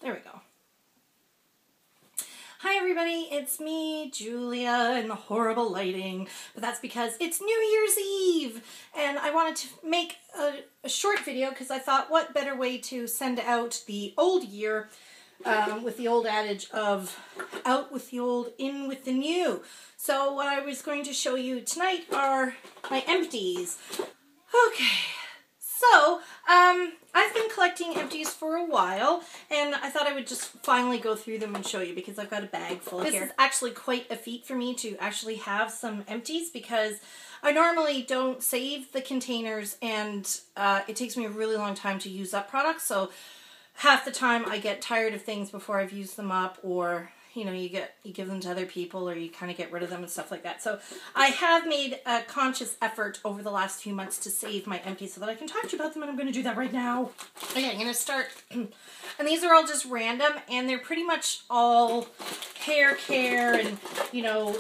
There we go. Hi everybody, it's me, Julia, in the horrible lighting, but that's because it's New Year's Eve, and I wanted to make a short video because I thought what better way to send out the old year with the old adage of out with the old, in with the new. So what I was going to show you tonight are my empties. Okay. So, I've been collecting empties for a while, and I thought I would just finally go through them and show you because I've got a bag full here. This is actually quite a feat for me to actually have some empties because I normally don't save the containers, and it takes me a really long time to use up products, so half the time I get tired of things before I've used them up, or you know, you give them to other people, or you kind of get rid of them and stuff like that. So I have made a conscious effort over the last few months to save my empties so that I can talk to you about them, and I'm going to do that right now. Okay, I'm going to start, and these are all just random, and they're pretty much all hair care and, you know,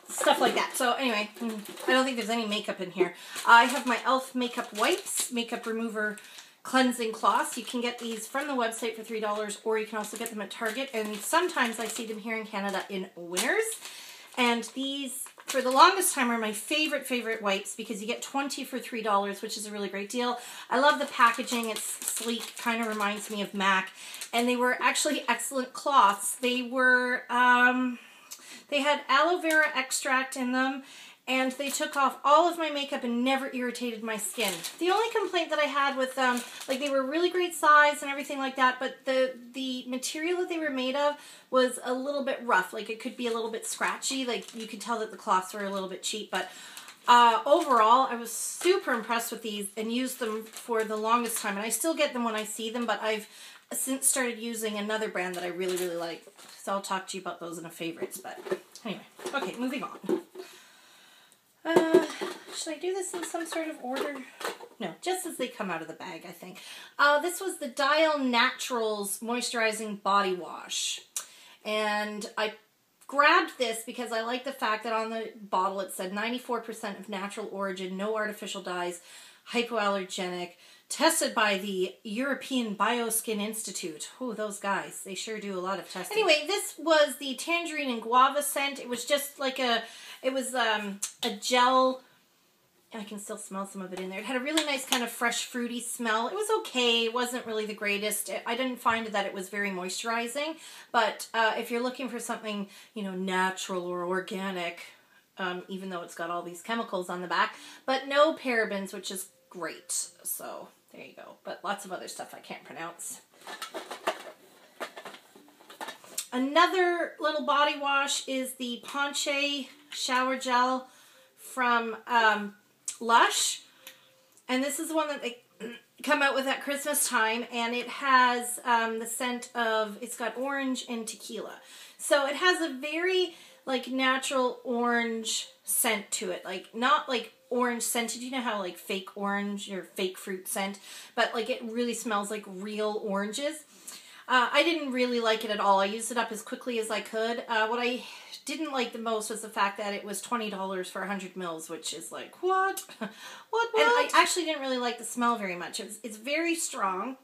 stuff like that. So anyway, I don't think there's any makeup in here. I have my e.l.f. makeup wipes, makeup remover cleansing cloths. You can get these from the website for $3, or you can also get them at Target, and sometimes I see them here in Canada in Winners. And these, for the longest time, are my favorite wipes because you get 20 for $3, which is a really great deal. I love the packaging. It's sleek, kind of reminds me of MAC, and they were actually excellent cloths. They were, they had aloe vera extract in them, and they took off all of my makeup and never irritated my skin. The only complaint that I had with them, like, they were really great size and everything like that, but the material that they were made of was a little bit rough. Like, it could be a little bit scratchy. Like, you could tell that the cloths were a little bit cheap, but overall, I was super impressed with these and used them for the longest time. And I still get them when I see them, but I've since started using another brand that I really like. So I'll talk to you about those in a favorites, but anyway. Okay, moving on. Should I do this in some sort of order? No, just as they come out of the bag, I think. This was the Dial Naturals Moisturizing Body Wash. And I grabbed this because I like the fact that on the bottle it said 94% of natural origin, no artificial dyes, hypoallergenic, tested by the European Bioskin Institute. Oh, those guys. They sure do a lot of testing. Anyway, this was the tangerine and guava scent. It was just like a gel. I can still smell some of it in there. It had a really nice kind of fresh fruity smell. It was okay. It wasn't really the greatest. I didn't find that it was very moisturizing, but if you're looking for something, you know, natural or organic, even though it's got all these chemicals on the back, but no parabens, which is great. So there you go. But lots of other stuff I can't pronounce. Another little body wash is the Ponche Shower Gel from Lush. And this is the one that they come out with at Christmas time. And it has the scent of, it's got orange and tequila. So it has a very, like, natural orange scent to it. Like, not like orange scented. You know how, like, fake orange or fake fruit scent? But, like, it really smells like real oranges. I didn't really like it at all. I used it up as quickly as I could. What I didn't like the most was the fact that it was $20 for 100 mils, which is like, what? what? And I actually didn't really like the smell very much. It's very strong.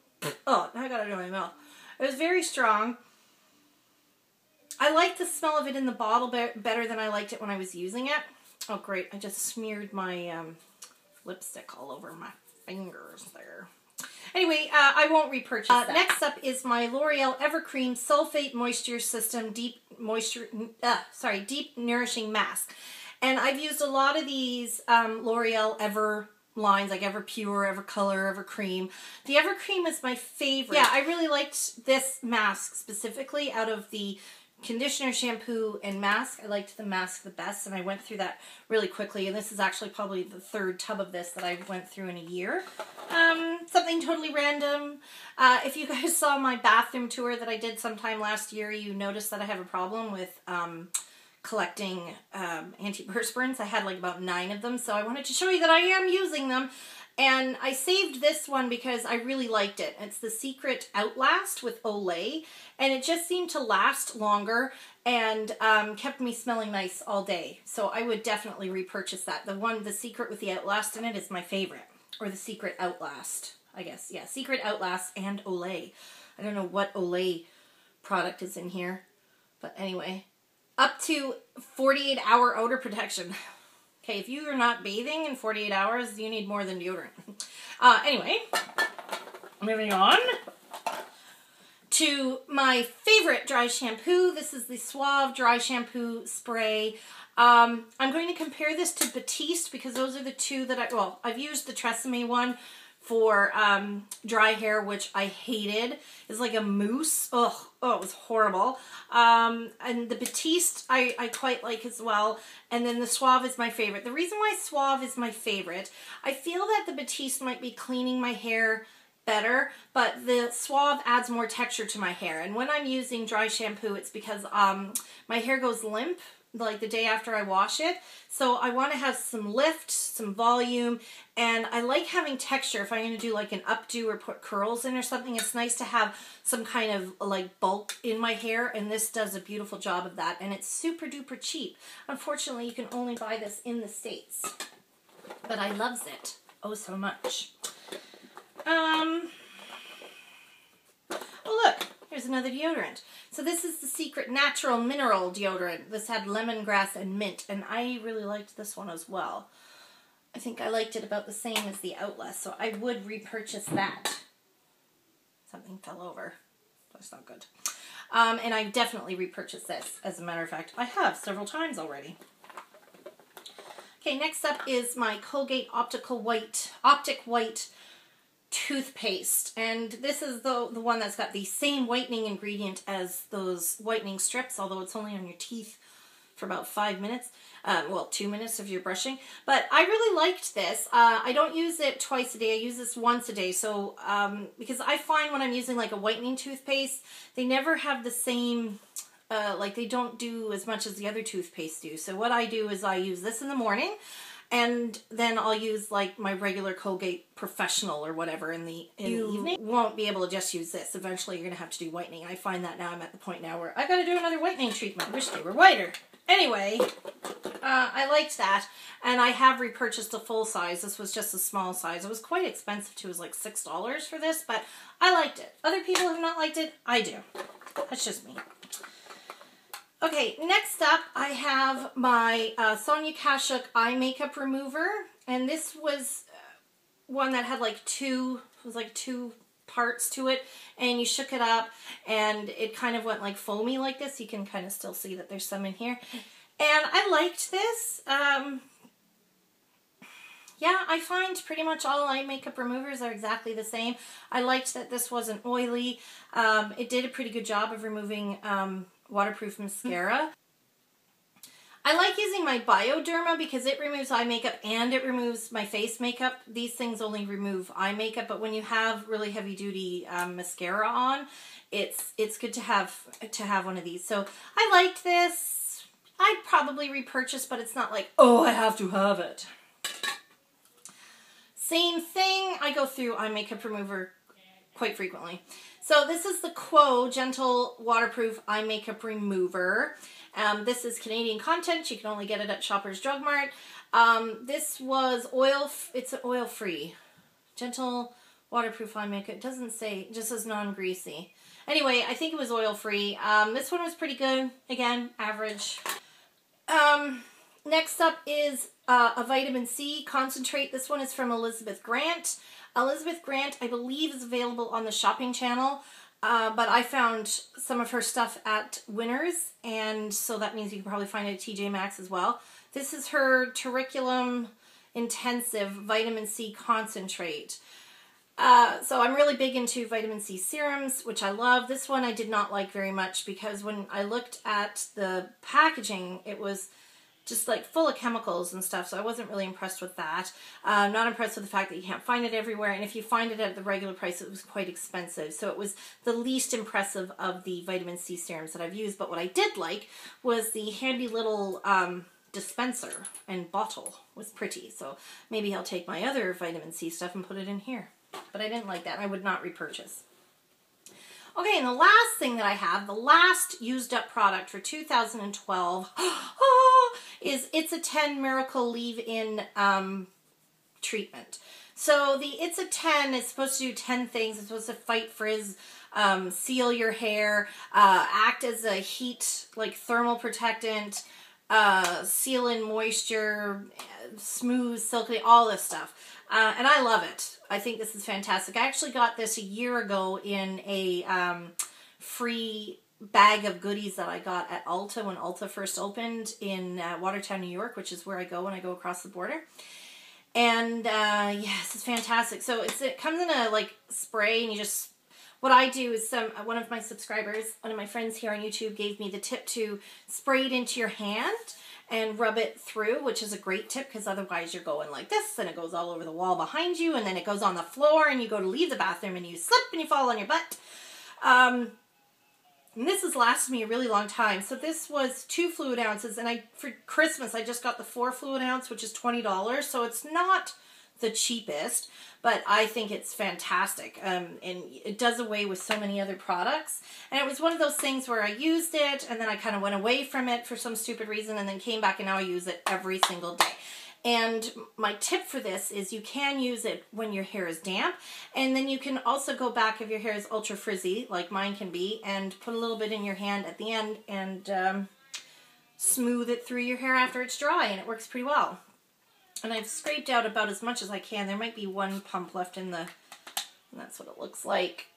Oh, I got it in my mouth. It was very strong. I liked the smell of it in the bottle better than I liked it when I was using it. Oh, great. I just smeared my lipstick all over my fingers there. Anyway, I won't repurchase that. Next up is my L'Oreal Evercream Sulfate Moisture System Deep Nourishing Mask. And I've used a lot of these L'Oreal Ever lines, like Everpure, Evercolor, Evercream. The Evercream is my favorite. Yeah, I really liked this mask specifically out of the conditioner, shampoo, and mask. I liked the mask the best, and I went through that really quickly, and this is actually probably the third tub of this that I went through in a year. Something totally random. If you guys saw my bathroom tour that I did sometime last year, you noticed that I have a problem with collecting antiperspirants. I had like about 9 of them, so I wanted to show you that I am using them. And I saved this one because I really liked it. It's the Secret Outlast with Olay, and it just seemed to last longer and kept me smelling nice all day. So I would definitely repurchase that. The Secret with the Outlast in it is my favorite, or the Secret Outlast. I guess. Yeah, Secret, Outlast, and Olay. I don't know what Olay product is in here. But anyway, up to 48-hour odor protection. Okay, if you are not bathing in 48 hours, you need more than deodorant. Anyway, moving on to my favorite dry shampoo. This is the Suave Dry Shampoo Spray. I'm going to compare this to Batiste because those are the two that I've used the Tresemme one for dry hair, which I hated. It's like a mousse. Oh, it was horrible. And the Batiste I quite like as well. And then the Suave is my favorite. The reason why Suave is my favorite, I feel that the Batiste might be cleaning my hair better, but the Suave adds more texture to my hair. And when I'm using dry shampoo, it's because my hair goes limp like the day after I wash it. So I want to have some lift, some volume, and I like having texture. If I'm going to do like an updo or put curls in or something, it's nice to have some kind of like bulk in my hair, and this does a beautiful job of that, and it's super duper cheap. Unfortunately, you can only buy this in the States, but I loves it oh so much. Oh look, here's another deodorant. So this is the Secret Natural Mineral Deodorant. This had lemongrass and mint, and I really liked this one as well. I think I liked it about the same as the Outlast, so I would repurchase that. Something fell over. That's not good. And I definitely repurchased this. As a matter of fact, I have several times already. Okay, next up is my Colgate Optic White toothpaste, and this is the one that's got the same whitening ingredient as those whitening strips, although it's only on your teeth for about 5 minutes. Well, 2 minutes if you're brushing. But I really liked this. I don't use it twice a day. I use this once a day. So, because I find when I'm using like a whitening toothpaste, they never have the same, like they don't do as much as the other toothpaste do. So what I do is I use this in the morning, and then I'll use like my regular Colgate Professional or whatever in the evening. You won't be able to just use this. Eventually you're going to have to do whitening. I find that now I'm at the point now where I got to do another whitening treatment. I wish they were whiter. Anyway, I liked that, and I have repurchased a full size. This was just a small size. It was quite expensive too. It was like $6 for this, but I liked it. Other people have not liked it. I do. That's just me. Okay, next up I have my Sonia Kashuk eye makeup remover, and this was one that had like two parts to it, and you shook it up and it kind of went like foamy like this. You can kind of still see that there's some in here, and I liked this. Yeah, I find pretty much all eye makeup removers are exactly the same. I liked that this wasn't oily. It did a pretty good job of removing waterproof mascara. I like using my Bioderma because it removes eye makeup and it removes my face makeup. These things only remove eye makeup, but when you have really heavy duty mascara on, it's good to have one of these. So I liked this. I'd probably repurchase, but it's not like, oh, I have to have it. Same thing, I go through eye makeup remover quite frequently. So this is the Quo Gentle Waterproof Eye Makeup Remover. This is Canadian content. You can only get it at Shoppers Drug Mart. This was it's oil-free. Gentle Waterproof Eye Makeup. It doesn't say, it just says non-greasy. Anyway, I think it was oil-free. This one was pretty good. Again, average. Next up is a vitamin C concentrate. This one is from Elizabeth Grant. Elizabeth Grant, I believe, is available on the shopping channel, but I found some of her stuff at Winners, and so that means you can probably find it at TJ Maxx as well. This is her Terriculum Intensive Vitamin C Concentrate. So I'm really big into vitamin C serums, which I love. This one I did not like very much because when I looked at the packaging, it was just like full of chemicals and stuff, so I wasn't really impressed with that. Not impressed with the fact that you can't find it everywhere, and if you find it at the regular price, it was quite expensive. So it was the least impressive of the vitamin C serums that I've used, but what I did like was the handy little dispenser and bottle was pretty, so maybe I'll take my other vitamin C stuff and put it in here. But I didn't like that. I would not repurchase. Okay, and the last thing that I have, the last used up product for 2012, is It's a 10 Miracle Leave-In treatment. So the It's a 10 is supposed to do 10 things. It's supposed to fight frizz, seal your hair, act as a heat, like thermal protectant, seal in moisture, smooth, silky, all this stuff. And I love it. I think this is fantastic. I actually got this a year ago in a free bag of goodies that I got at Ulta when Ulta first opened in Watertown, New York, which is where I go when I go across the border. And yes, it's fantastic. So it comes in a like spray, and you just, what I do is one of my subscribers, one of my friends here on YouTube gave me the tip to spray it into your hand and rub it through, which is a great tip because otherwise you're going like this and it goes all over the wall behind you, and then it goes on the floor and you go to leave the bathroom and you slip and you fall on your butt. And this has lasted me a really long time. So this was 2 fluid ounces, and for Christmas I just got the 4 fluid ounce, which is $20. So it's not the cheapest, but I think it's fantastic. And it does away with so many other products. And it was one of those things where I used it and then I kind of went away from it for some stupid reason and then came back, and now I use it every single day. And my tip for this is you can use it when your hair is damp, and then you can also go back if your hair is ultra frizzy, like mine can be, and put a little bit in your hand at the end and smooth it through your hair after it's dry, and it works pretty well. And I've scraped out about as much as I can. There might be 1 pump left in and that's what it looks like.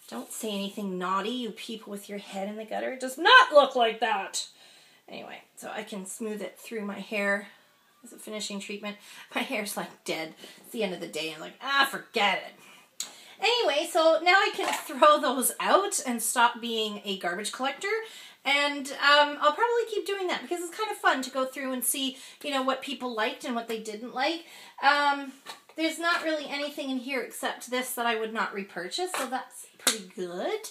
Don't say anything naughty, you people with your head in the gutter. It does not look like that. Anyway, so I can smooth it through my hair as a finishing treatment. My hair's like dead. It's the end of the day. I'm like, forget it. Anyway, so now I can throw those out and stop being a garbage collector. And I'll probably keep doing that because it's kind of fun to go through and see, you know, what people liked and what they didn't like. There's not really anything in here except this that I would not repurchase, so that's pretty good.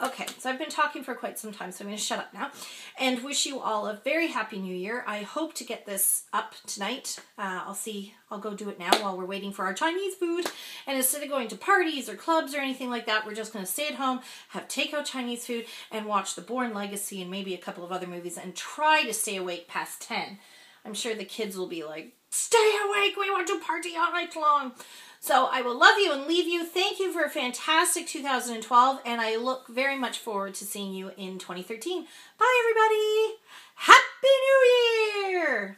Okay, so I've been talking for quite some time, so I'm going to shut up now and wish you all a very happy new year. I hope to get this up tonight. I'll go do it now while we're waiting for our Chinese food. And instead of going to parties or clubs or anything like that, we're just going to stay at home, have takeout Chinese food, and watch The Bourne Legacy and maybe a couple of other movies and try to stay awake past 10. I'm sure the kids will be like, stay awake, we want to party all night long. So I will love you and leave you. Thank you for a fantastic 2012, and I look very much forward to seeing you in 2013. Bye, everybody. Happy New Year!